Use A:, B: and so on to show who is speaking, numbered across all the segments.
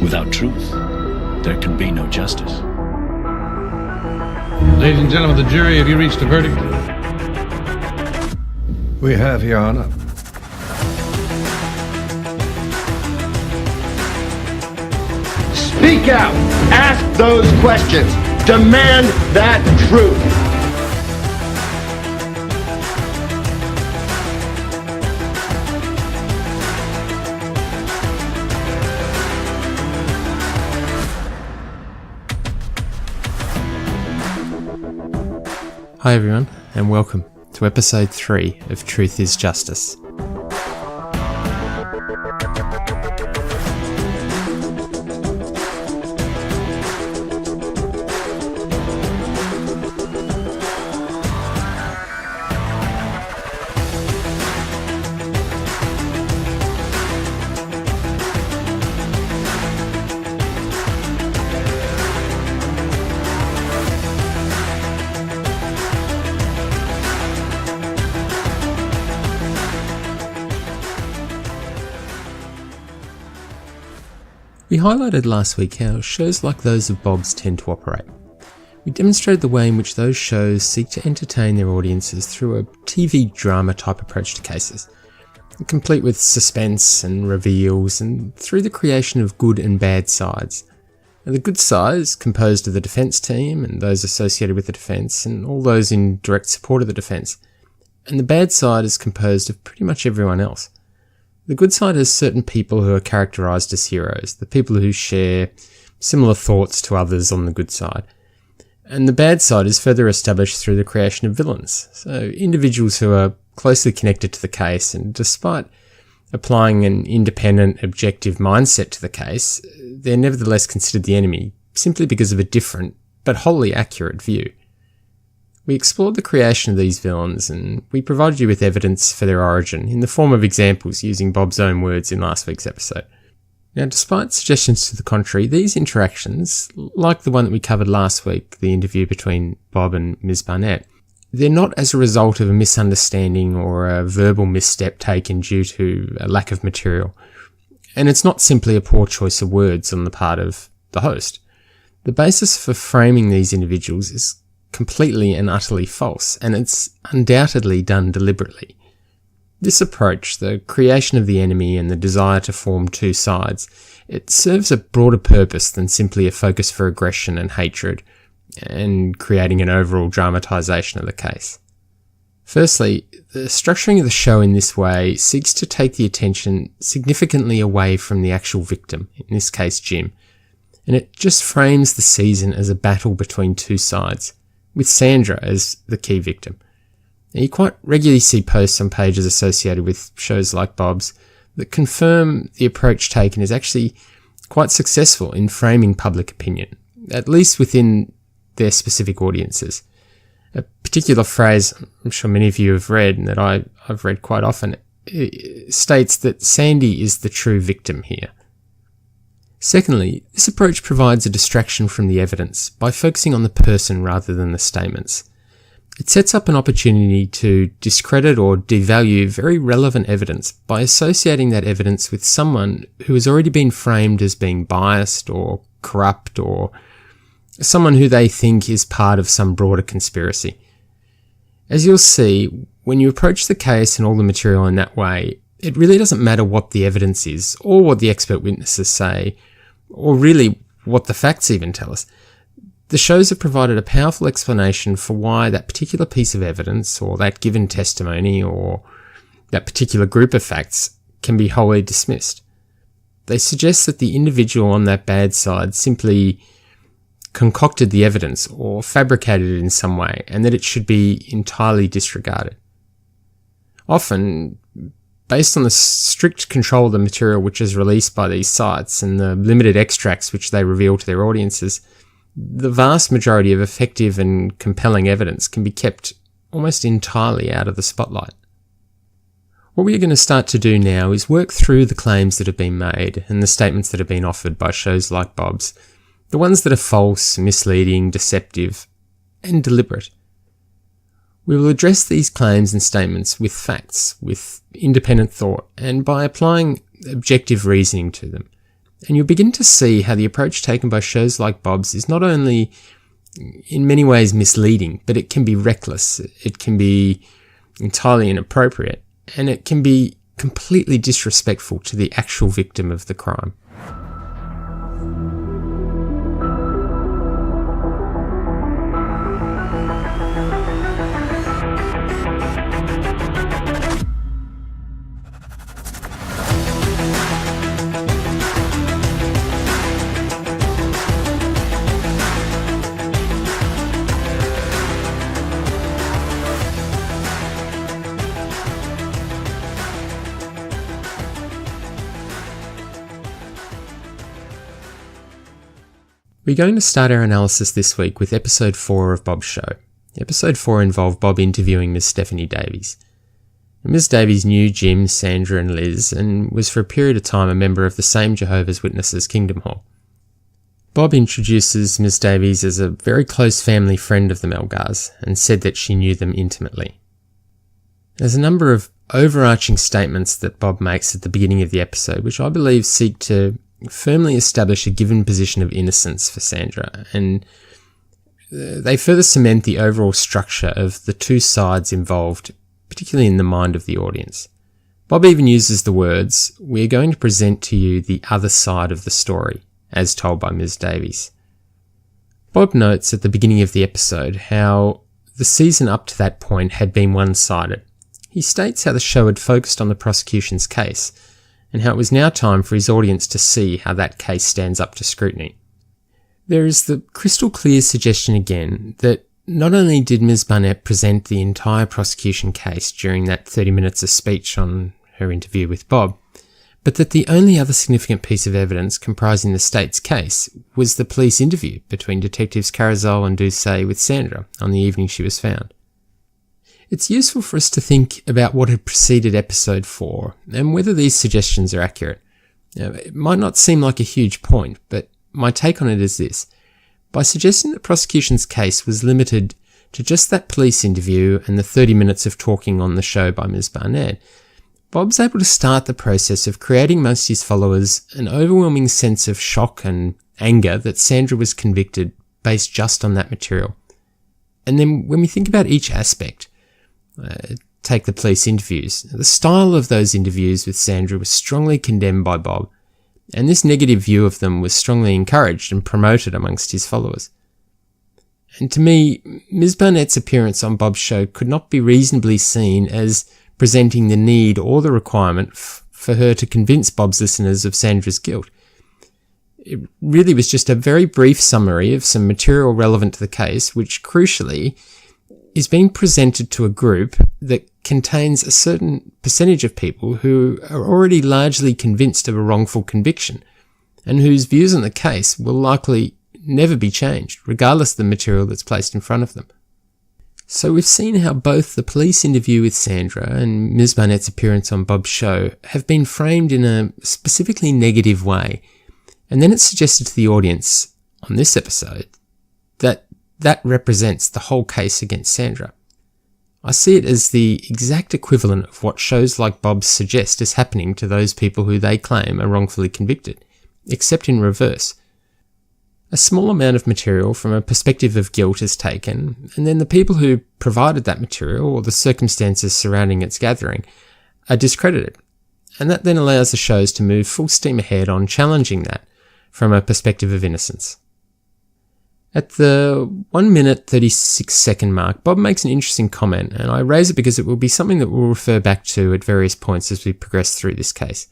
A: Without truth, there can be no justice.
B: Ladies and gentlemen of the jury, have you reached a verdict?
C: We have, Your Honor.
D: Speak out. Ask those questions. Demand that truth.
E: Hi everyone, and welcome to episode 3 of Truth is Justice. We highlighted last week how shows like those of Bob's tend to operate. We demonstrated the way in which those shows seek to entertain their audiences through a TV drama type approach to cases, complete with suspense and reveals, and through the creation of good and bad sides. Now, the good side is composed of the defence team and those associated with the defence and all those in direct support of the defence, and the bad side is composed of pretty much everyone else. The good side has certain people who are characterised as heroes, the people who share similar thoughts to others on the good side. And the bad side is further established through the creation of villains, so individuals who are closely connected to the case, and despite applying an independent, objective mindset to the case, they're nevertheless considered the enemy, simply because of a different, but wholly accurate view. We explored the creation of these villains, and we provided you with evidence for their origin in the form of examples using Bob's own words in last week's episode. Now, despite suggestions to the contrary, these interactions, like the one that we covered last week, the interview between Bob and Ms. Barnett, they're not as a result of a misunderstanding or a verbal misstep taken due to a lack of material. And it's not simply a poor choice of words on the part of the host. The basis for framing these individuals is completely and utterly false, and it's undoubtedly done deliberately. This approach, the creation of the enemy and the desire to form two sides, it serves a broader purpose than simply a focus for aggression and hatred, and creating an overall dramatisation of the case. Firstly, the structuring of the show in this way seeks to take the attention significantly away from the actual victim, in this case Jim, and it just frames the season as a battle between two sides, with Sandra as the key victim. Now, you quite regularly see posts on pages associated with shows like Bob's that confirm the approach taken is actually quite successful in framing public opinion, at least within their specific audiences. A particular phrase I'm sure many of you have read, and that I've read quite often, states that Sandy is the true victim here. Secondly, this approach provides a distraction from the evidence by focusing on the person rather than the statements. It sets up an opportunity to discredit or devalue very relevant evidence by associating that evidence with someone who has already been framed as being biased or corrupt, or someone who they think is part of some broader conspiracy. As you'll see, when you approach the case and all the material in that way, it really doesn't matter what the evidence is, or what the expert witnesses say, or really what the facts even tell us. The shows have provided a powerful explanation for why that particular piece of evidence, or that given testimony, or that particular group of facts can be wholly dismissed. They suggest that the individual on that bad side simply concocted the evidence or fabricated it in some way, and that it should be entirely disregarded. Often, based on the strict control of the material which is released by these sites and the limited extracts which they reveal to their audiences, the vast majority of effective and compelling evidence can be kept almost entirely out of the spotlight. What we are going to start to do now is work through the claims that have been made and the statements that have been offered by shows like Bob's, the ones that are false, misleading, deceptive, and deliberate. We will address these claims and statements with facts, with independent thought, and by applying objective reasoning to them. And you'll begin to see how the approach taken by shows like Bob's is not only in many ways misleading, but it can be reckless, it can be entirely inappropriate, and it can be completely disrespectful to the actual victim of the crime. We're going to start our analysis this week with episode 4 of Bob's show. Episode 4 involved Bob interviewing Miss Stephanie Davies. Ms. Davies knew Jim, Sandra and Liz and was for a period of time a member of the same Jehovah's Witnesses Kingdom Hall. Bob introduces Ms. Davies as a very close family friend of the Melgars and said that she knew them intimately. There's a number of overarching statements that Bob makes at the beginning of the episode which I believe seek to firmly establish a given position of innocence for Sandra, and they further cement the overall structure of the two sides involved, particularly in the mind of the audience. Bob even uses the words, "We're going to present to you the other side of the story," as told by Ms. Davies. Bob notes at the beginning of the episode how the season up to that point had been one-sided. He states how the show had focused on the prosecution's case, and how it was now time for his audience to see how that case stands up to scrutiny. There is the crystal clear suggestion again that not only did Ms. Barnett present the entire prosecution case during that 30 minutes of speech on her interview with Bob, but that the only other significant piece of evidence comprising the state's case was the police interview between Detectives Carazol and Doucet with Sandra on the evening she was found. It's useful for us to think about what had preceded episode 4 and whether these suggestions are accurate. Now, it might not seem like a huge point, but my take on it is this. By suggesting that the prosecution's case was limited to just that police interview and the 30 minutes of talking on the show by Ms. Barnett, Bob's able to start the process of creating amongst his followers an overwhelming sense of shock and anger that Sandra was convicted based just on that material. And then when we think about each aspect, take the police interviews. The style of those interviews with Sandra was strongly condemned by Bob, and this negative view of them was strongly encouraged and promoted amongst his followers. And to me, Ms. Barnett's appearance on Bob's show could not be reasonably seen as presenting the need or the requirement for her to convince Bob's listeners of Sandra's guilt. It really was just a very brief summary of some material relevant to the case, which crucially is being presented to a group that contains a certain percentage of people who are already largely convinced of a wrongful conviction and whose views on the case will likely never be changed, regardless of the material that's placed in front of them. So we've seen how both the police interview with Sandra and Ms. Barnett's appearance on Bob's show have been framed in a specifically negative way, and then it's suggested to the audience on this episode that represents the whole case against Sandra. I see it as the exact equivalent of what shows like Bob's suggest is happening to those people who they claim are wrongfully convicted, except in reverse. A small amount of material from a perspective of guilt is taken, and then the people who provided that material or the circumstances surrounding its gathering are discredited. And that then allows the shows to move full steam ahead on challenging that from a perspective of innocence. At the 1 minute 36 second mark, Bob makes an interesting comment, and I raise it because it will be something that we'll refer back to at various points as we progress through this case.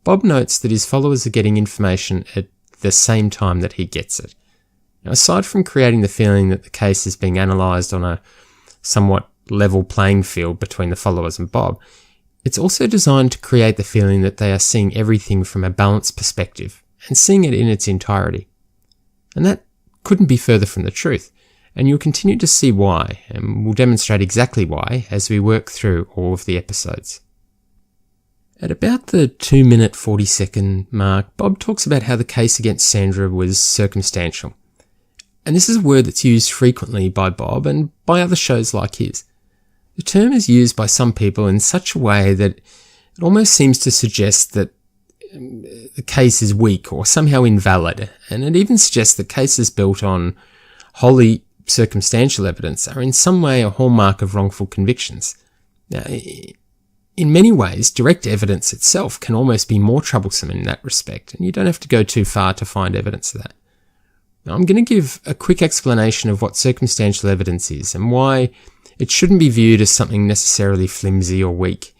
E: Bob notes that his followers are getting information at the same time that he gets it. Now, aside from creating the feeling that the case is being analysed on a somewhat level playing field between the followers and Bob, it's also designed to create the feeling that they are seeing everything from a balanced perspective and seeing it in its entirety. And that couldn't be further from the truth, and you'll continue to see why, and we'll demonstrate exactly why as we work through all of the episodes. At about the 2 minute 40 second mark, Bob talks about how the case against Sandra was circumstantial. And this is a word that's used frequently by Bob and by other shows like his. The term is used by some people in such a way that it almost seems to suggest that the case is weak or somehow invalid, and it even suggests that cases built on wholly circumstantial evidence are in some way a hallmark of wrongful convictions. Now, in many ways, direct evidence itself can almost be more troublesome in that respect, and you don't have to go too far to find evidence of that. Now, I'm going to give a quick explanation of what circumstantial evidence is and why it shouldn't be viewed as something necessarily flimsy or weak.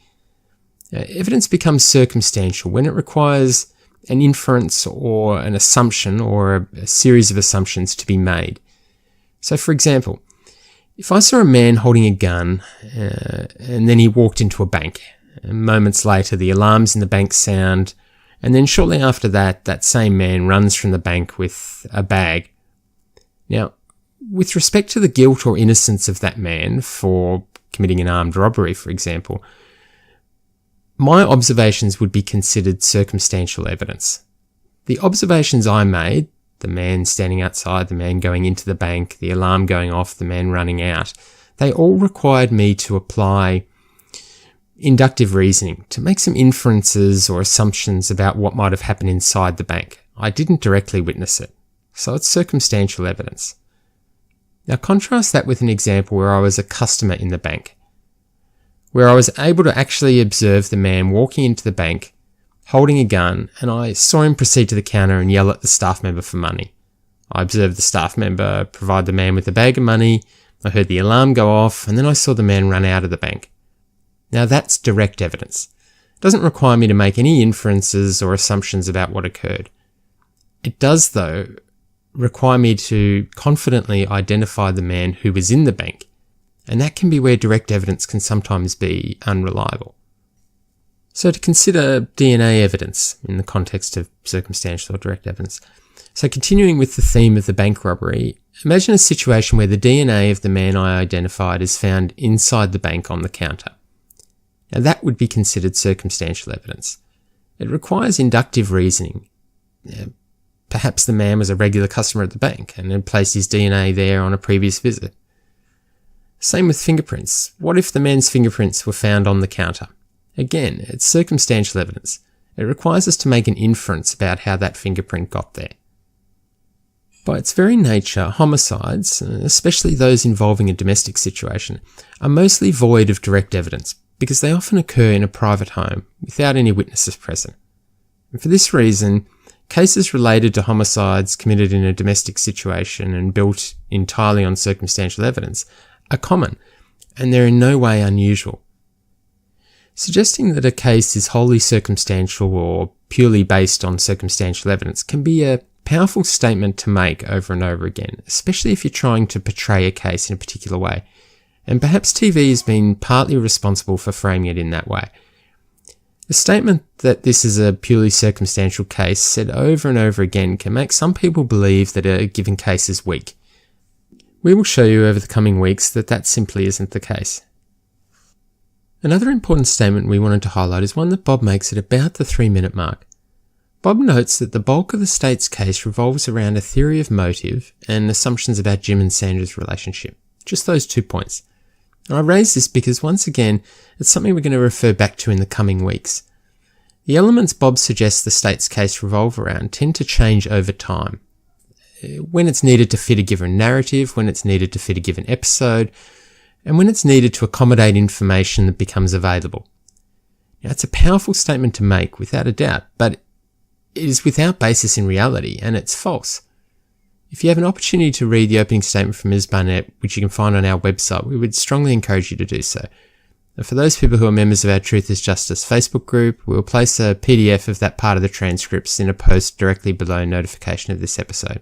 E: Evidence becomes circumstantial when it requires an inference or an assumption or a series of assumptions to be made. So, for example, if I saw a man holding a gun and then he walked into a bank, and moments later the alarms in the bank sound, and then shortly after that, that same man runs from the bank with a bag. Now, with respect to the guilt or innocence of that man for committing an armed robbery, for example, my observations would be considered circumstantial evidence. The observations I made, the man standing outside, the man going into the bank, the alarm going off, the man running out, they all required me to apply inductive reasoning, to make some inferences or assumptions about what might have happened inside the bank. I didn't directly witness it, so it's circumstantial evidence. Now contrast that with an example where I was a customer in the bank, where I was able to actually observe the man walking into the bank, holding a gun, and I saw him proceed to the counter and yell at the staff member for money. I observed the staff member provide the man with a bag of money, I heard the alarm go off, and then I saw the man run out of the bank. Now that's direct evidence. It doesn't require me to make any inferences or assumptions about what occurred. It does, though, require me to confidently identify the man who was in the bank, and that can be where direct evidence can sometimes be unreliable. So to consider DNA evidence in the context of circumstantial or direct evidence. So continuing with the theme of the bank robbery, imagine a situation where the DNA of the man I identified is found inside the bank on the counter. Now that would be considered circumstantial evidence. It requires inductive reasoning. Perhaps the man was a regular customer at the bank and had placed his DNA there on a previous visit. Same with fingerprints. What if the man's fingerprints were found on the counter? Again, it's circumstantial evidence. It requires us to make an inference about how that fingerprint got there. By its very nature, homicides, especially those involving a domestic situation, are mostly void of direct evidence because they often occur in a private home without any witnesses present. And for this reason, cases related to homicides committed in a domestic situation and built entirely on circumstantial evidence are common, and they're in no way unusual. Suggesting that a case is wholly circumstantial or purely based on circumstantial evidence can be a powerful statement to make over and over again, especially if you're trying to portray a case in a particular way. And perhaps TV has been partly responsible for framing it in that way. A statement that this is a purely circumstantial case said over and over again can make some people believe that a given case is weak. We will show you over the coming weeks that that simply isn't the case. Another important statement we wanted to highlight is one that Bob makes at about the 3-minute mark. Bob notes that the bulk of the state's case revolves around a theory of motive and assumptions about Jim and Sandra's relationship. Just those 2 points. And I raise this because, once again, it's something we're going to refer back to in the coming weeks. The elements Bob suggests the state's case revolve around tend to change over time. When it's needed to fit a given narrative, when it's needed to fit a given episode, and when it's needed to accommodate information that becomes available. Now, it's a powerful statement to make, without a doubt, but it is without basis in reality, and it's false. If you have an opportunity to read the opening statement from Ms. Barnett, which you can find on our website, we would strongly encourage you to do so. And for those people who are members of our Truth is Justice Facebook group, we'll place a PDF of that part of the transcripts in a post directly below notification of this episode.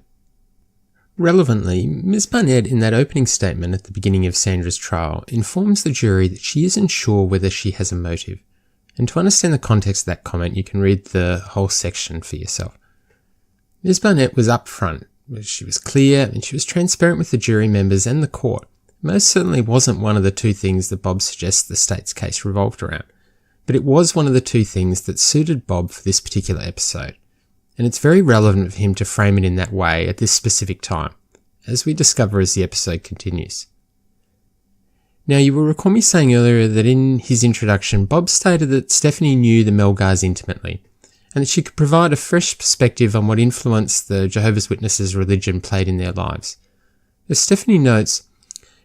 E: Relevantly, Ms. Barnett, in that opening statement at the beginning of Sandra's trial, informs the jury that she isn't sure whether she has a motive. And to understand the context of that comment, you can read the whole section for yourself. Ms. Barnett was upfront. She was clear and she was transparent with the jury members and the court. Most certainly wasn't one of the two things that Bob suggests the state's case revolved around. But it was one of the two things that suited Bob for this particular episode. And it's very relevant for him to frame it in that way at this specific time, as we discover as the episode continues. Now, you will recall me saying earlier that in his introduction, Bob stated that Stephanie knew the Melgars intimately, and that she could provide a fresh perspective on what influence the Jehovah's Witnesses religion played in their lives. As Stephanie notes,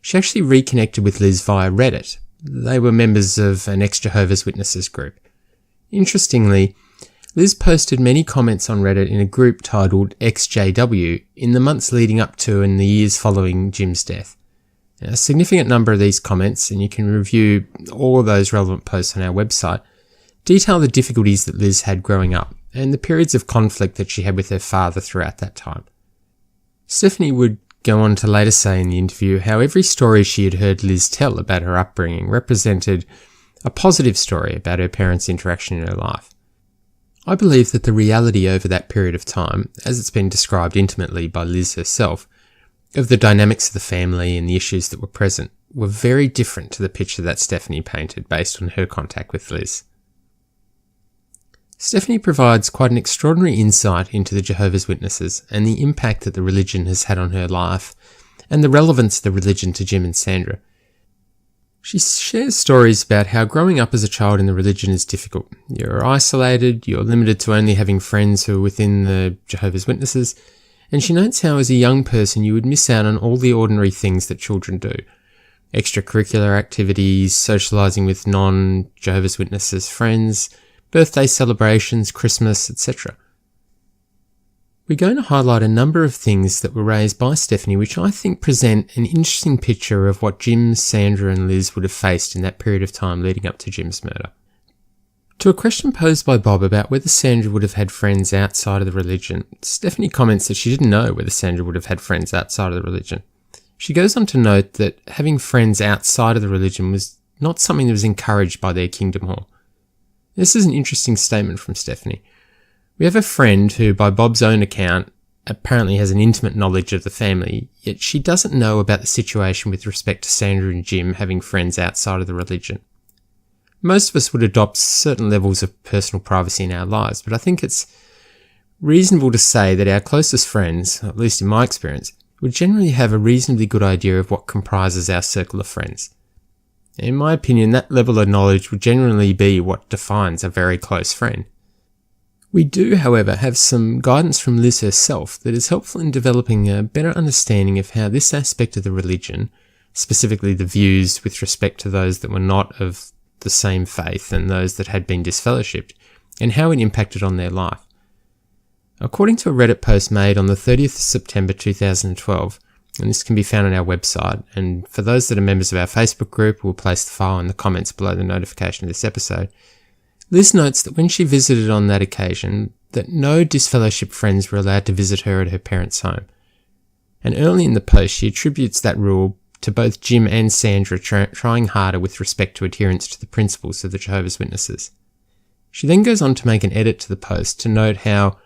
E: she actually reconnected with Liz via Reddit. They were members of an ex-Jehovah's Witnesses group. Interestingly, Liz posted many comments on Reddit in a group titled XJW in the months leading up to and the years following Jim's death. A significant number of these comments, and you can review all of those relevant posts on our website, detail the difficulties that Liz had growing up and the periods of conflict that she had with her father throughout that time. Stephanie would go on to later say in the interview how every story she had heard Liz tell about her upbringing represented a positive story about her parents' interaction in her life. I believe that the reality over that period of time, as it's been described intimately by Liz herself, of the dynamics of the family and the issues that were present, were very different to the picture that Stephanie painted based on her contact with Liz. Stephanie provides quite an extraordinary insight into the Jehovah's Witnesses and the impact that the religion has had on her life and the relevance of the religion to Jim and Sandra. She shares stories about how growing up as a child in the religion is difficult. You're isolated, you're limited to only having friends who are within the Jehovah's Witnesses, and she notes how as a young person you would miss out on all the ordinary things that children do. Extracurricular activities, socialising with non-Jehovah's Witnesses friends, birthday celebrations, Christmas, etc. We're going to highlight a number of things that were raised by Stephanie which I think present an interesting picture of what Jim, Sandra and Liz would have faced in that period of time leading up to Jim's murder. To a question posed by Bob about whether Sandra would have had friends outside of the religion, Stephanie comments that she didn't know whether Sandra would have had friends outside of the religion. She goes on to note that having friends outside of the religion was not something that was encouraged by their Kingdom Hall. This is an interesting statement from Stephanie. We have a friend who, by Bob's own account, apparently has an intimate knowledge of the family, yet she doesn't know about the situation with respect to Sandra and Jim having friends outside of the religion. Most of us would adopt certain levels of personal privacy in our lives, but I think it's reasonable to say that our closest friends, at least in my experience, would generally have a reasonably good idea of what comprises our circle of friends. In my opinion, that level of knowledge would generally be what defines a very close friend. We do, however, have some guidance from Liz herself that is helpful in developing a better understanding of how this aspect of the religion, specifically the views with respect to those that were not of the same faith and those that had been disfellowshipped, and how it impacted on their life. According to a Reddit post made on the 30th of September 2012, and this can be found on our website, and for those that are members of our Facebook group, we'll place the file in the comments below the notification of this episode, Liz notes that when she visited on that occasion, that no disfellowship friends were allowed to visit her at her parents' home. And early in the post, she attributes that rule to both Jim and Sandra trying harder with respect to adherence to the principles of the Jehovah's Witnesses. She then goes on to make an edit to the post to note how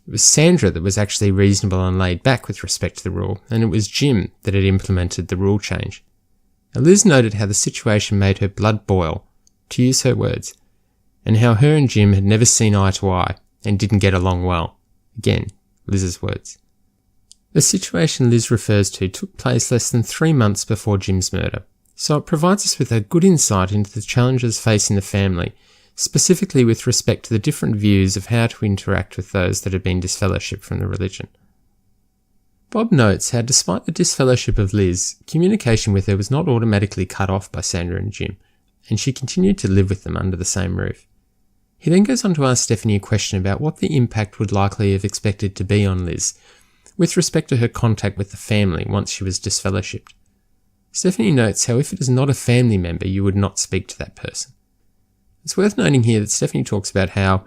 E: it was Sandra that was actually reasonable and laid back with respect to the rule, and it was Jim that had implemented the rule change. Now, Liz noted how the situation made her blood boil, to use her words, and how her and Jim had never seen eye to eye and didn't get along well. Again, Liz's words. The situation Liz refers to took place less than 3 months before Jim's murder, so it provides us with a good insight into the challenges facing the family, specifically with respect to the different views of how to interact with those that had been disfellowshipped from the religion. Bob notes how despite the disfellowship of Liz, communication with her was not automatically cut off by Sandra and Jim, and she continued to live with them under the same roof. He then goes on to ask Stephanie a question about what the impact would likely have expected to be on Liz, with respect to her contact with the family once she was disfellowshipped. Stephanie notes how if it is not a family member, you would not speak to that person. It's worth noting here that Stephanie talks about how,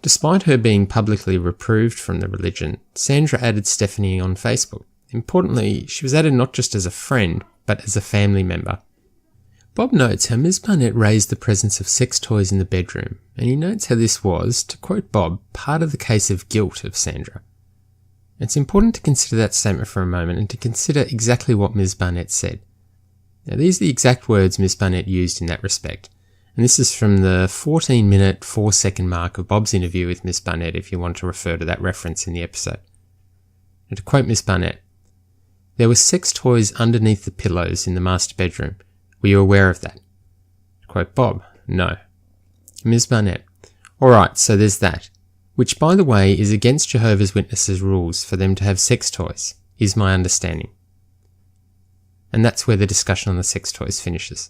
E: despite her being publicly reproved from the religion, Sandra added Stephanie on Facebook. Importantly, she was added not just as a friend, but as a family member. Bob notes how Ms. Barnett raised the presence of sex toys in the bedroom, and he notes how this was, to quote Bob, part of the case of guilt of Sandra. It's important to consider that statement for a moment and to consider exactly what Ms. Barnett said. Now, these are the exact words Ms. Barnett used in that respect, and this is from the 14-minute, 4-second mark of Bob's interview with Ms. Barnett if you want to refer to that reference in the episode. And to quote Ms. Barnett, "There were sex toys underneath the pillows in the master bedroom. Were you aware of that?" To quote Bob, "No." Ms. Barnett, "Alright, so there's that. which by the way is against Jehovah's Witnesses' rules for them to have sex toys, is my understanding. And that's where the discussion on the sex toys finishes.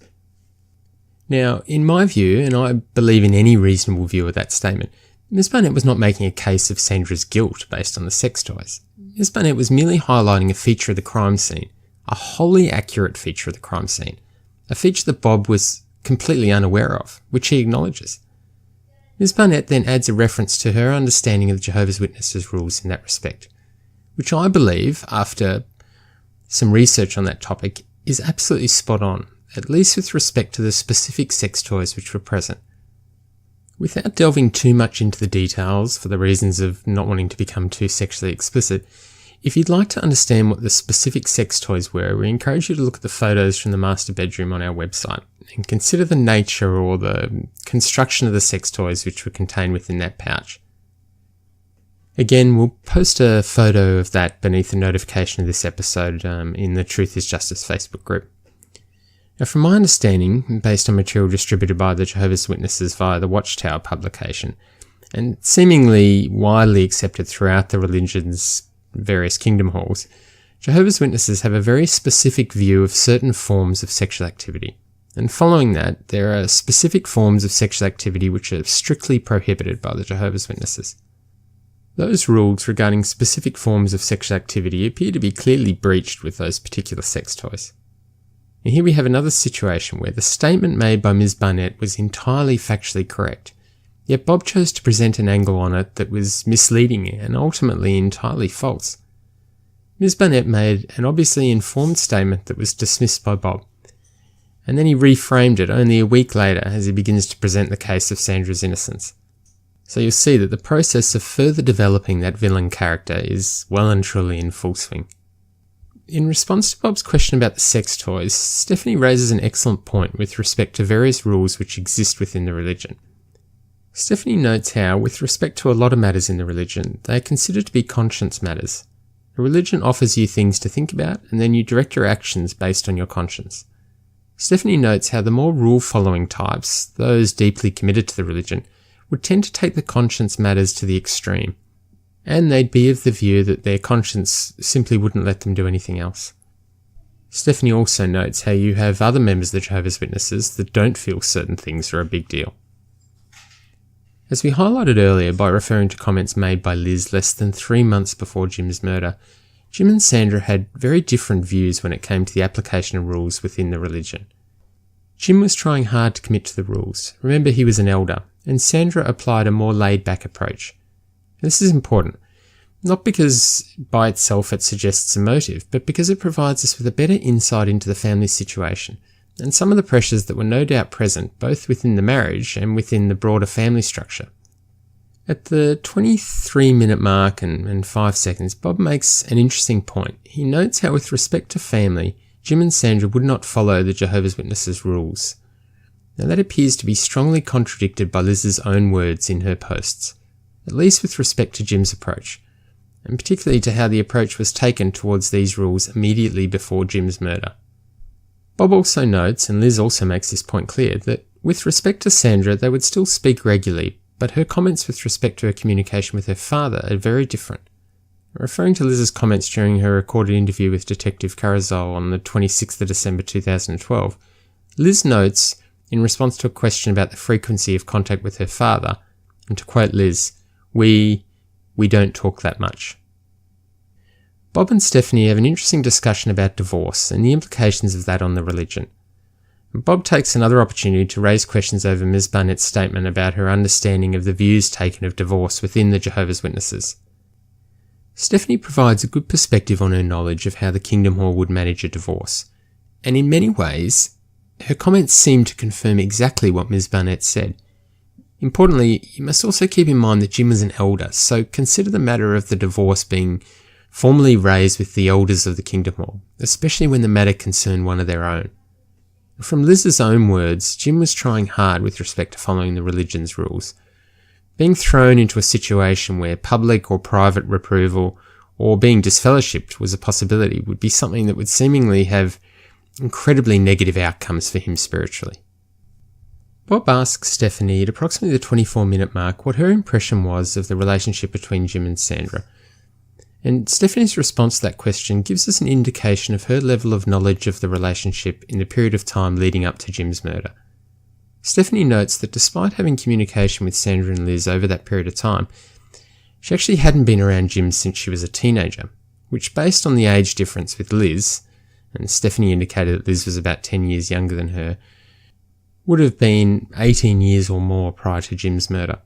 E: Now, in my view, and I believe in any reasonable view of that statement, Ms. Barnett was not making a case of Sandra's guilt based on the sex toys. Ms. Barnett was merely highlighting a feature of the crime scene, a wholly accurate feature of the crime scene, a feature that Bob was completely unaware of, which he acknowledges. Ms. Barnett then adds a reference to her understanding of the Jehovah's Witnesses' rules in that respect, which I believe, after some research on that topic, is absolutely spot on, at least with respect to the specific sex toys which were present. Without delving too much into the details, for the reasons of not wanting to become too sexually explicit, if you'd like to understand what the specific sex toys were, we encourage you to look at the photos from the master bedroom on our website and consider the nature or the construction of the sex toys which were contained within that pouch. Again, we'll post a photo of that beneath the notification of this episode in the Truth is Justice Facebook group. Now, from my understanding, based on material distributed by the Jehovah's Witnesses via the Watchtower publication, and seemingly widely accepted throughout the religion's various kingdom halls, Jehovah's Witnesses have a very specific view of certain forms of sexual activity. And following that, there are specific forms of sexual activity which are strictly prohibited by the Jehovah's Witnesses. Those rules regarding specific forms of sexual activity appear to be clearly breached with those particular sex toys. And here we have another situation where the statement made by Ms. Barnett was entirely factually correct, yet Bob chose to present an angle on it that was misleading and ultimately entirely false. Ms. Barnett made an obviously informed statement that was dismissed by Bob, and then he reframed it only a week later as he begins to present the case of Sandra's innocence. So you'll see that the process of further developing that villain character is well and truly in full swing. In response to Bob's question about the sex toys, Stephanie raises an excellent point with respect to various rules which exist within the religion. Stephanie notes how, with respect to a lot of matters in the religion, they are considered to be conscience matters. The religion offers you things to think about, and then you direct your actions based on your conscience. Stephanie notes how the more rule-following types, those deeply committed to the religion, would tend to take the conscience matters to the extreme, and they'd be of the view that their conscience simply wouldn't let them do anything else. Stephanie also notes how you have other members of the Jehovah's Witnesses that don't feel certain things are a big deal. As we highlighted earlier by referring to comments made by Liz less than 3 months before Jim's murder, Jim and Sandra had very different views when it came to the application of rules within the religion. Jim was trying hard to commit to the rules. Remember, he was an elder, and Sandra applied a more laid-back approach. This is important, not because by itself it suggests a motive, but because it provides us with a better insight into the family situation and some of the pressures that were no doubt present both within the marriage and within the broader family structure. At the 23-minute mark and 5 seconds, Bob makes an interesting point. He notes how with respect to family, Jim and Sandra would not follow the Jehovah's Witnesses' rules. Now that appears to be strongly contradicted by Liz's own words in her posts, at least with respect to Jim's approach, and particularly to how the approach was taken towards these rules immediately before Jim's murder. Bob also notes, and Liz also makes this point clear, that with respect to Sandra they would still speak regularly, but her comments with respect to her communication with her father are very different. Referring to Liz's comments during her recorded interview with Detective Carazol on the 26th of December 2012, Liz notes, in response to a question about the frequency of contact with her father, and to quote Liz, we don't talk that much. Bob and Stephanie have an interesting discussion about divorce and the implications of that on the religion. Bob takes another opportunity to raise questions over Ms. Barnett's statement about her understanding of the views taken of divorce within the Jehovah's Witnesses. Stephanie provides a good perspective on her knowledge of how the Kingdom Hall would manage a divorce, and in many ways, her comments seem to confirm exactly what Ms. Barnett said. Importantly, you must also keep in mind that Jim was an elder, so consider the matter of the divorce being formally raised with the elders of the Kingdom Hall, especially when the matter concerned one of their own. From Liz's own words, Jim was trying hard with respect to following the religion's rules. Being thrown into a situation where public or private reproval or being disfellowshipped was a possibility would be something that would seemingly have incredibly negative outcomes for him spiritually. Bob asks Stephanie at approximately the 24-minute mark what her impression was of the relationship between Jim and Sandra. And Stephanie's response to that question gives us an indication of her level of knowledge of the relationship in the period of time leading up to Jim's murder. Stephanie notes that despite having communication with Sandra and Liz over that period of time, she actually hadn't been around Jim since she was a teenager, which, based on the age difference with Liz, and Stephanie indicated that Liz was about 10 years younger than her, would have been 18 years or more prior to Jim's murder.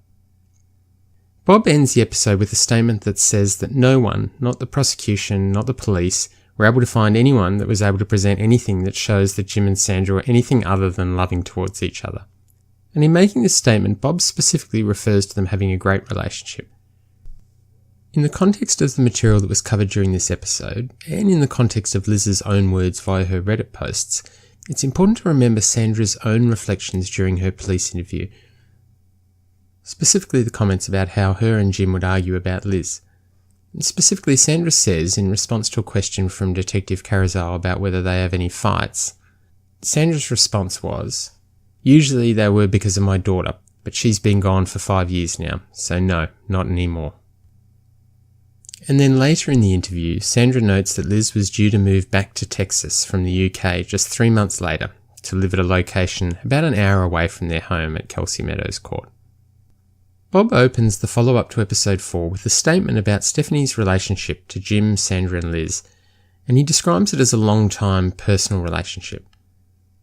E: Bob ends the episode with a statement that says that no one, not the prosecution, not the police, were able to find anyone that was able to present anything that shows that Jim and Sandra were anything other than loving towards each other. And in making this statement, Bob specifically refers to them having a great relationship. In the context of the material that was covered during this episode, and in the context of Liz's own words via her Reddit posts, it's important to remember Sandra's own reflections during her police interview, specifically the comments about how her and Jim would argue about Liz. And specifically, Sandra says, in response to a question from Detective Carazal about whether they have any fights, Sandra's response was, "Usually they were because of my daughter, but she's been gone for 5 years now, so no, not anymore." And then later in the interview, Sandra notes that Liz was due to move back to Texas from the UK just 3 months later to live at a location about an hour away from their home at Kelsey Meadows Court. Bob opens the follow-up to episode 4 with a statement about Stephanie's relationship to Jim, Sandra and Liz, and he describes it as a long-time personal relationship.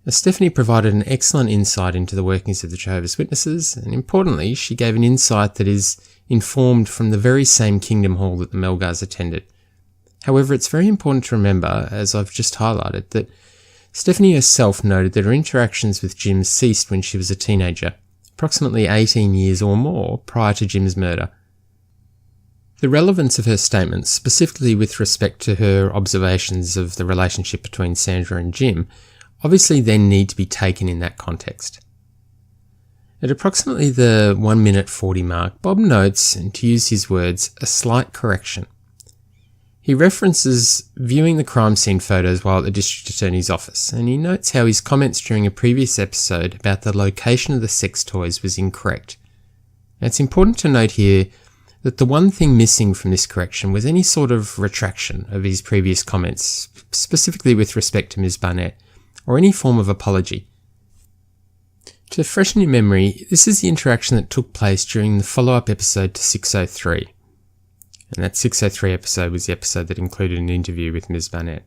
E: Now, Stephanie provided an excellent insight into the workings of the Jehovah's Witnesses, and importantly, she gave an insight that is informed from the very same Kingdom Hall that the Melgars attended. However, it's very important to remember, as I've just highlighted, that Stephanie herself noted that her interactions with Jim ceased when she was a teenager, approximately 18 years or more prior to Jim's murder. The relevance of her statements, specifically with respect to her observations of the relationship between Sandra and Jim, obviously then need to be taken in that context. At approximately the 1 minute 40 mark, Bob notes, and to use his words, a slight correction. He references viewing the crime scene photos while at the District Attorney's office, and he notes how his comments during a previous episode about the location of the sex toys was incorrect. Now, it's important to note here that the one thing missing from this correction was any sort of retraction of his previous comments, specifically with respect to Ms. Barnett, or any form of apology. To freshen your memory, this is the interaction that took place during the follow-up episode to 603. And that 603 episode was the episode that included an interview with Ms. Barnett.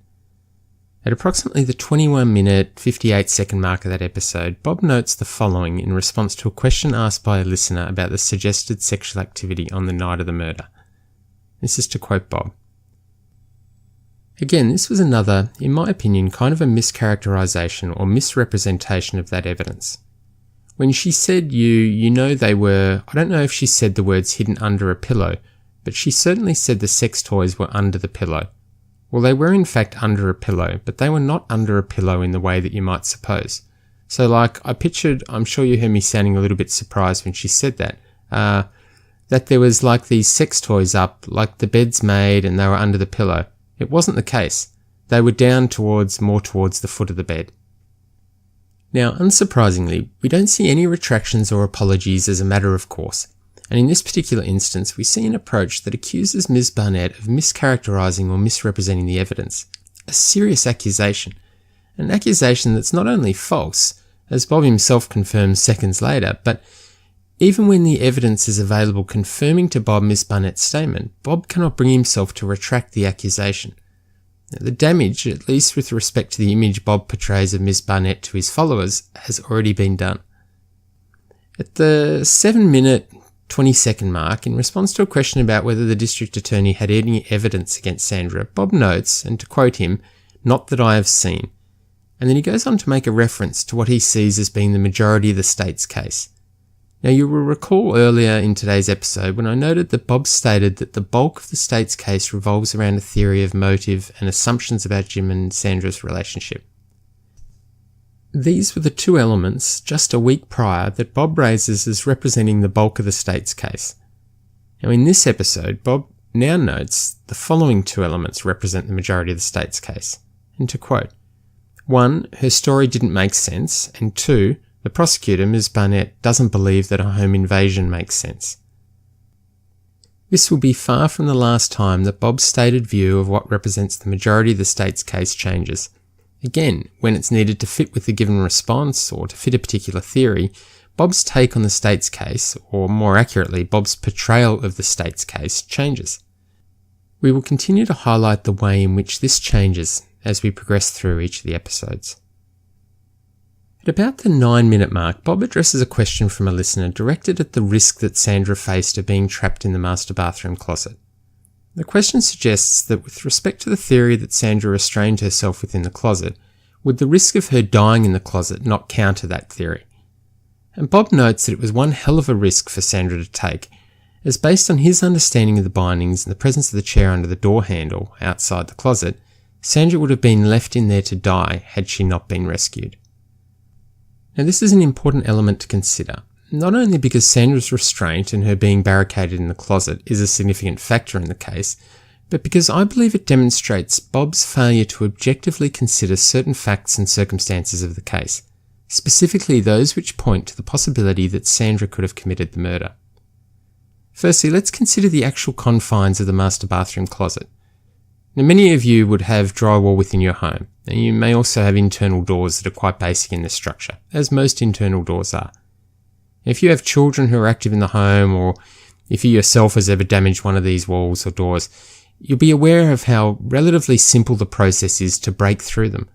E: At approximately the 21 minute, 58 second mark of that episode, Bob notes the following in response to a question asked by a listener about the suggested sexual activity on the night of the murder. This is to quote Bob. Again, this was another, in my opinion, kind of a mischaracterization or misrepresentation of that evidence. When she said you know they were, I don't know if she said the words hidden under a pillow, but she certainly said the sex toys were under the pillow. Well, they were in fact under a pillow, but they were not under a pillow in the way that you might suppose. So I pictured, I'm sure you heard me sounding a little bit surprised when she said that there was like these sex toys up, like the bed's made and they were under the pillow. It wasn't the case. They were down more towards the foot of the bed. Now, unsurprisingly, we don't see any retractions or apologies as a matter of course, and in this particular instance, we see an approach that accuses Ms. Barnett of mischaracterizing or misrepresenting the evidence. A serious accusation. An accusation that's not only false, as Bob himself confirms seconds later, but even when the evidence is available confirming to Bob Ms. Barnett's statement, Bob cannot bring himself to retract the accusation. Now, the damage, at least with respect to the image Bob portrays of Ms. Barnett to his followers, has already been done. At the 7 minute 20 second mark, in response to a question about whether the district attorney had any evidence against Sandra, Bob notes, and to quote him, "Not that I have seen." And then he goes on to make a reference to what he sees as being the majority of the state's case. Now, you will recall earlier in today's episode when I noted that Bob stated that the bulk of the state's case revolves around a theory of motive and assumptions about Jim and Sandra's relationship. These were the two elements, just a week prior, that Bob raises as representing the bulk of the state's case. Now, in this episode, Bob now notes the following two elements represent the majority of the state's case. And to quote, 1, her story didn't make sense, and 2, The prosecutor, Ms. Barnett, doesn't believe that a home invasion makes sense. This will be far from the last time that Bob's stated view of what represents the majority of the state's case changes. Again, when it's needed to fit with the given response or to fit a particular theory, Bob's take on the state's case, or more accurately, Bob's portrayal of the state's case, changes. We will continue to highlight the way in which this changes as we progress through each of the episodes. At about the 9-minute mark, Bob addresses a question from a listener directed at the risk that Sandra faced of being trapped in the master bathroom closet. The question suggests that with respect to the theory that Sandra restrained herself within the closet, would the risk of her dying in the closet not counter that theory? And Bob notes that it was one hell of a risk for Sandra to take, as based on his understanding of the bindings and the presence of the chair under the door handle outside the closet, Sandra would have been left in there to die had she not been rescued. Now this is an important element to consider, not only because Sandra's restraint and her being barricaded in the closet is a significant factor in the case, but because I believe it demonstrates Bob's failure to objectively consider certain facts and circumstances of the case, specifically those which point to the possibility that Sandra could have committed the murder. Firstly, let's consider the actual confines of the master bathroom closet. Now, many of you would have drywall within your home, and you may also have internal doors that are quite basic in their structure, as most internal doors are. If you have children who are active in the home, or if you yourself has ever damaged one of these walls or doors, you'll be aware of how relatively simple the process is to break through them.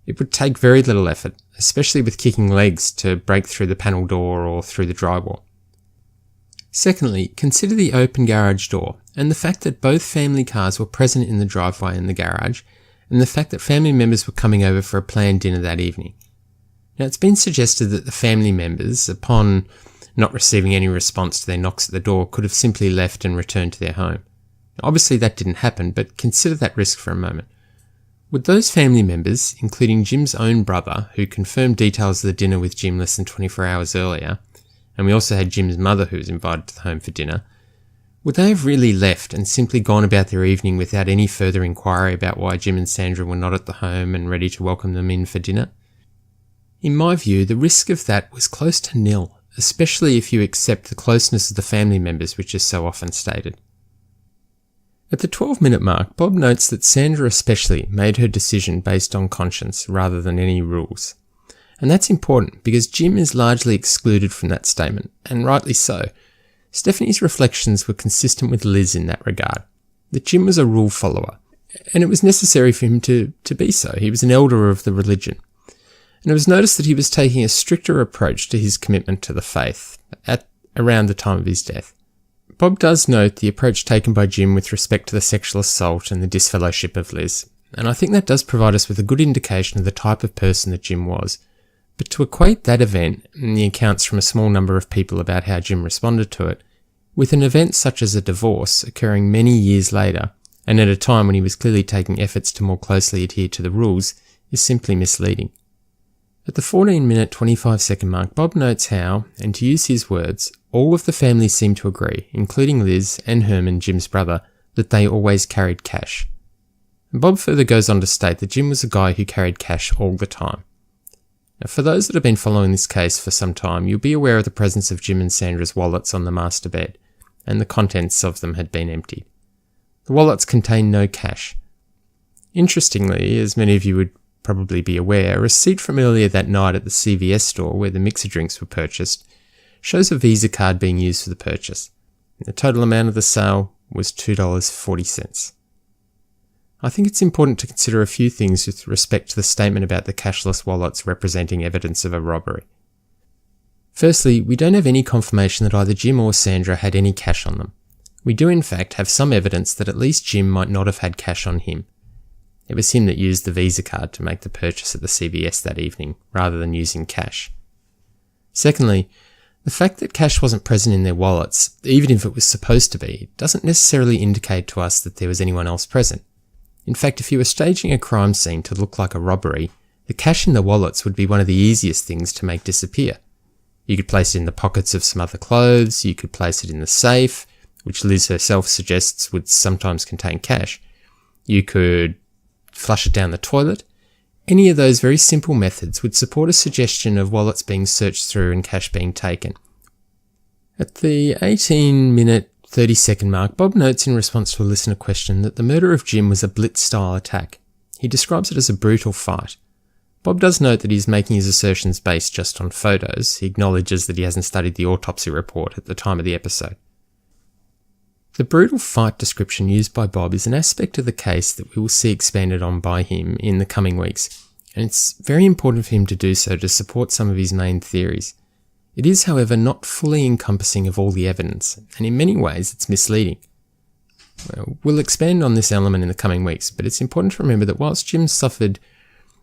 E: It would take very little effort, especially with kicking legs, to break through the panel door or through the drywall. Secondly, consider the open garage door and the fact that both family cars were present in the driveway and the garage, and the fact that family members were coming over for a planned dinner that evening. Now, it's been suggested that the family members, upon not receiving any response to their knocks at the door, could have simply left and returned to their home. Obviously that didn't happen, but consider that risk for a moment. Would those family members, including Jim's own brother, who confirmed details of the dinner with Jim less than 24 hours earlier, and we also had Jim's mother who was invited to the home for dinner, would they have really left and simply gone about their evening without any further inquiry about why Jim and Sandra were not at the home and ready to welcome them in for dinner? In my view, the risk of that was close to nil, especially if you accept the closeness of the family members, which is so often stated. At the 12-minute mark, Bob notes that Sandra especially made her decision based on conscience rather than any rules. And that's important because Jim is largely excluded from that statement, and rightly so. Stephanie's reflections were consistent with Liz in that regard, that Jim was a rule follower, and it was necessary for him to be so. He was an elder of the religion. And it was noticed that he was taking a stricter approach to his commitment to the faith at around the time of his death. Bob does note the approach taken by Jim with respect to the sexual assault and the disfellowship of Liz, and I think that does provide us with a good indication of the type of person that Jim was. But to equate that event, and the accounts from a small number of people about how Jim responded to it, with an event such as a divorce occurring many years later, and at a time when he was clearly taking efforts to more closely adhere to the rules, is simply misleading. At the 14-minute 25-second mark, Bob notes how, and to use his words, all of the family seemed to agree, including Liz and Herman, Jim's brother, that they always carried cash. And Bob further goes on to state that Jim was a guy who carried cash all the time. Now, for those that have been following this case for some time, you'll be aware of the presence of Jim and Sandra's wallets on the master bed, and the contents of them had been emptied. The wallets contained no cash. Interestingly, as many of you would probably be aware, a receipt from earlier that night at the CVS store where the mixer drinks were purchased shows a Visa card being used for the purchase. The total amount of the sale was $2.40. I think it's important to consider a few things with respect to the statement about the cashless wallets representing evidence of a robbery. Firstly, we don't have any confirmation that either Jim or Sandra had any cash on them. We do in fact have some evidence that at least Jim might not have had cash on him. It was him that used the Visa card to make the purchase at the CVS that evening, rather than using cash. Secondly, the fact that cash wasn't present in their wallets, even if it was supposed to be, doesn't necessarily indicate to us that there was anyone else present. In fact, if you were staging a crime scene to look like a robbery, the cash in the wallets would be one of the easiest things to make disappear. You could place it in the pockets of some other clothes, you could place it in the safe, which Liz herself suggests would sometimes contain cash. You could flush it down the toilet. Any of those very simple methods would support a suggestion of wallets being searched through and cash being taken. At the 18-minute 30-second mark, Bob notes in response to a listener question that the murder of Jim was a blitz-style attack. He describes it as a brutal fight. Bob does note that he's making his assertions based just on photos. He acknowledges that he hasn't studied the autopsy report at the time of the episode. The brutal fight description used by Bob is an aspect of the case that we will see expanded on by him in the coming weeks, and it's very important for him to do so to support some of his main theories. It is, however, not fully encompassing of all the evidence, and in many ways it's misleading. We'll expand on this element in the coming weeks, but it's important to remember that whilst Jim suffered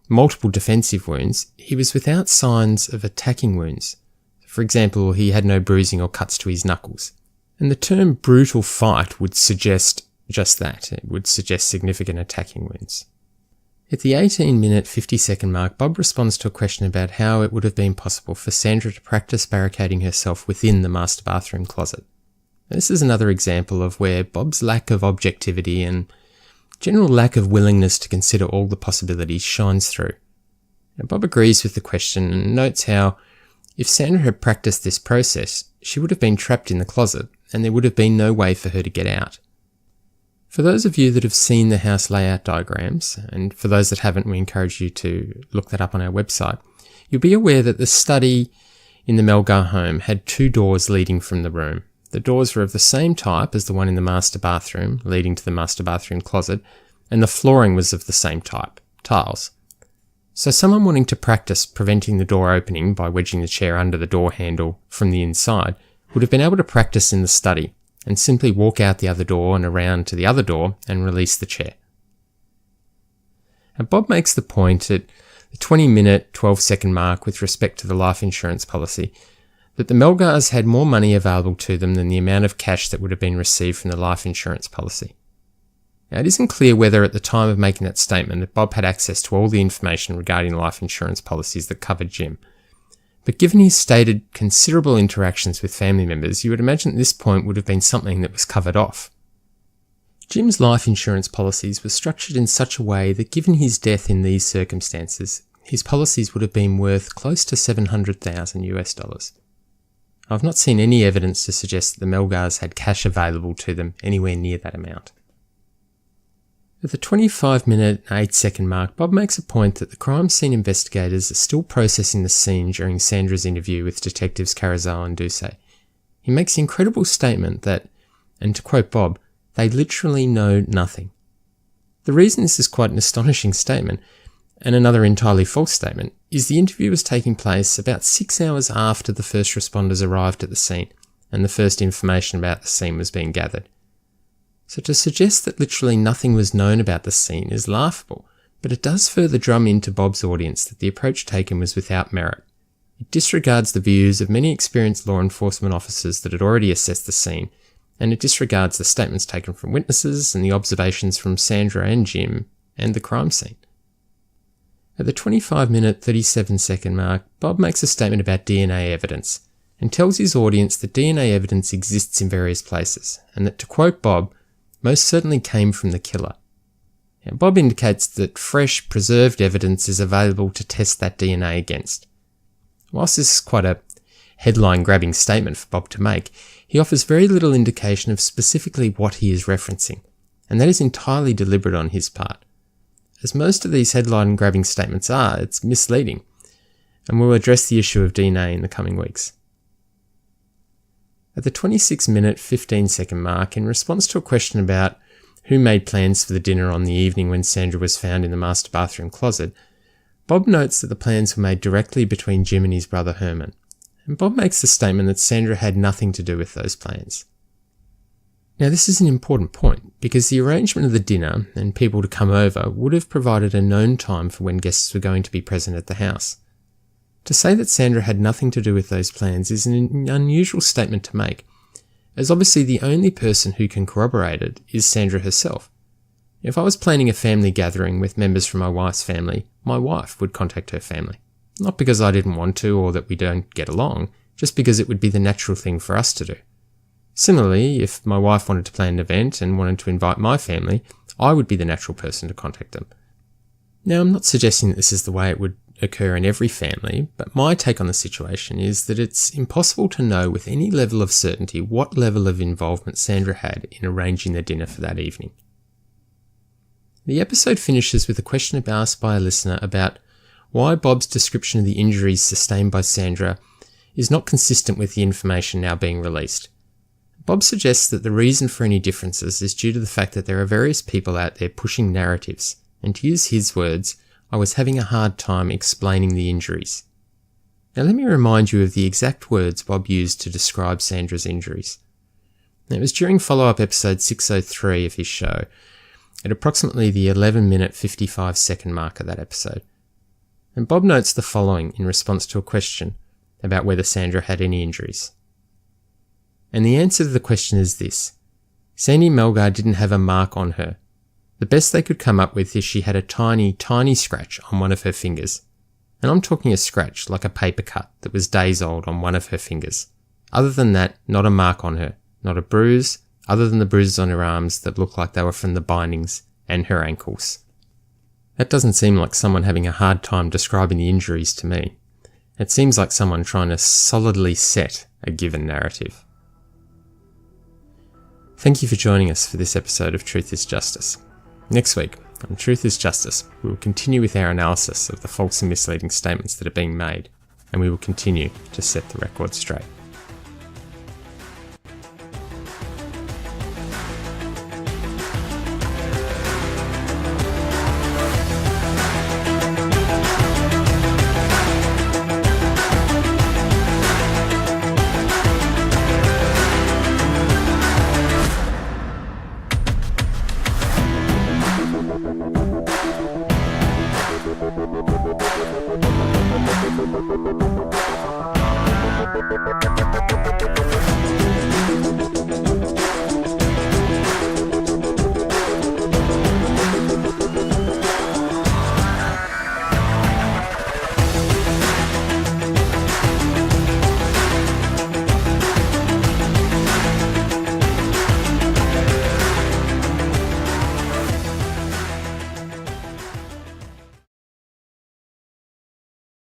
E: multiple defensive wounds, he was without signs of attacking wounds. For example, he had no bruising or cuts to his knuckles. And the term brutal fight would suggest just that. It would suggest significant attacking wounds. At the 18-minute 50-second mark, Bob responds to a question about how it would have been possible for Sandra to practice barricading herself within the master bathroom closet. This is another example of where Bob's lack of objectivity and general lack of willingness to consider all the possibilities shines through. Now, Bob agrees with the question and notes how, if Sandra had practiced this process, she would have been trapped in the closet, and there would have been no way for her to get out. For those of you that have seen the house layout diagrams, and for those that haven't, we encourage you to look that up on our website, you'll be aware that the study in the Melgar home had 2 doors leading from the room. The doors were of the same type as the one in the master bathroom, leading to the master bathroom closet, and the flooring was of the same type, tiles. So someone wanting to practice preventing the door opening by wedging the chair under the door handle from the inside would have been able to practice in the study and simply walk out the other door and around to the other door and release the chair. And Bob makes the point at the 20-minute 12-second mark with respect to the life insurance policy that the Melgars had more money available to them than the amount of cash that would have been received from the life insurance policy. Now, it isn't clear whether at the time of making that statement that Bob had access to all the information regarding life insurance policies that covered Jim. But given his stated considerable interactions with family members, you would imagine at this point would have been something that was covered off. Jim's life insurance policies were structured in such a way that given his death in these circumstances, his policies would have been worth close to $700,000. I've not seen any evidence to suggest that the Melgars had cash available to them anywhere near that amount. At the 25-minute 8-second mark, Bob makes a point that the crime scene investigators are still processing the scene during Sandra's interview with detectives Carazao and Doucet. He makes the incredible statement that, and to quote Bob, they literally know nothing. The reason this is quite an astonishing statement, and another entirely false statement, is the interview was taking place about 6 hours after the first responders arrived at the scene, and the first information about the scene was being gathered. So to suggest that literally nothing was known about the scene is laughable, but it does further drum into Bob's audience that the approach taken was without merit. It disregards the views of many experienced law enforcement officers that had already assessed the scene, and it disregards the statements taken from witnesses and the observations from Sandra and Jim and the crime scene. At the 25-minute 37-second mark, Bob makes a statement about DNA evidence and tells his audience that DNA evidence exists in various places, and that, to quote Bob, most certainly came from the killer. Now, Bob indicates that fresh, preserved evidence is available to test that DNA against. Whilst this is quite a headline-grabbing statement for Bob to make, he offers very little indication of specifically what he is referencing, and that is entirely deliberate on his part. As most of these headline-grabbing statements are, it's misleading, and we'll address the issue of DNA in the coming weeks. At the 26-minute 15-second mark, in response to a question about who made plans for the dinner on the evening when Sandra was found in the master bathroom closet, Bob notes that the plans were made directly between Jim and his brother Herman, and Bob makes the statement that Sandra had nothing to do with those plans. Now, this is an important point, because the arrangement of the dinner and people to come over would have provided a known time for when guests were going to be present at the house. To say that Sandra had nothing to do with those plans is an unusual statement to make, as obviously the only person who can corroborate it is Sandra herself. If I was planning a family gathering with members from my wife's family, my wife would contact her family. Not because I didn't want to or that we don't get along, just because it would be the natural thing for us to do. Similarly, if my wife wanted to plan an event and wanted to invite my family, I would be the natural person to contact them. Now, I'm not suggesting that this is the way it would occur in every family, but my take on the situation is that it's impossible to know with any level of certainty what level of involvement Sandra had in arranging the dinner for that evening. The episode finishes with a question asked by a listener about why Bob's description of the injuries sustained by Sandra is not consistent with the information now being released. Bob suggests that the reason for any differences is due to the fact that there are various people out there pushing narratives, and to use his words, I was having a hard time explaining the injuries. Now let me remind you of the exact words Bob used to describe Sandra's injuries. Now, it was during follow-up episode 603 of his show, at approximately the 11-minute 55-second mark of that episode. And Bob notes the following in response to a question about whether Sandra had any injuries. And the answer to the question is this: Sandy Melgar didn't have a mark on her. The best they could come up with is she had a tiny, tiny scratch on one of her fingers. And I'm talking a scratch like a paper cut that was days old on one of her fingers. Other than that, not a mark on her, not a bruise, other than the bruises on her arms that looked like they were from the bindings, and her ankles. That doesn't seem like someone having a hard time describing the injuries to me. It seems like someone trying to solidly set a given narrative. Thank you for joining us for this episode of Truth is Justice. Next week, on Truth is Justice, we will continue with our analysis of the false and misleading statements that are being made, and we will continue to set the record straight.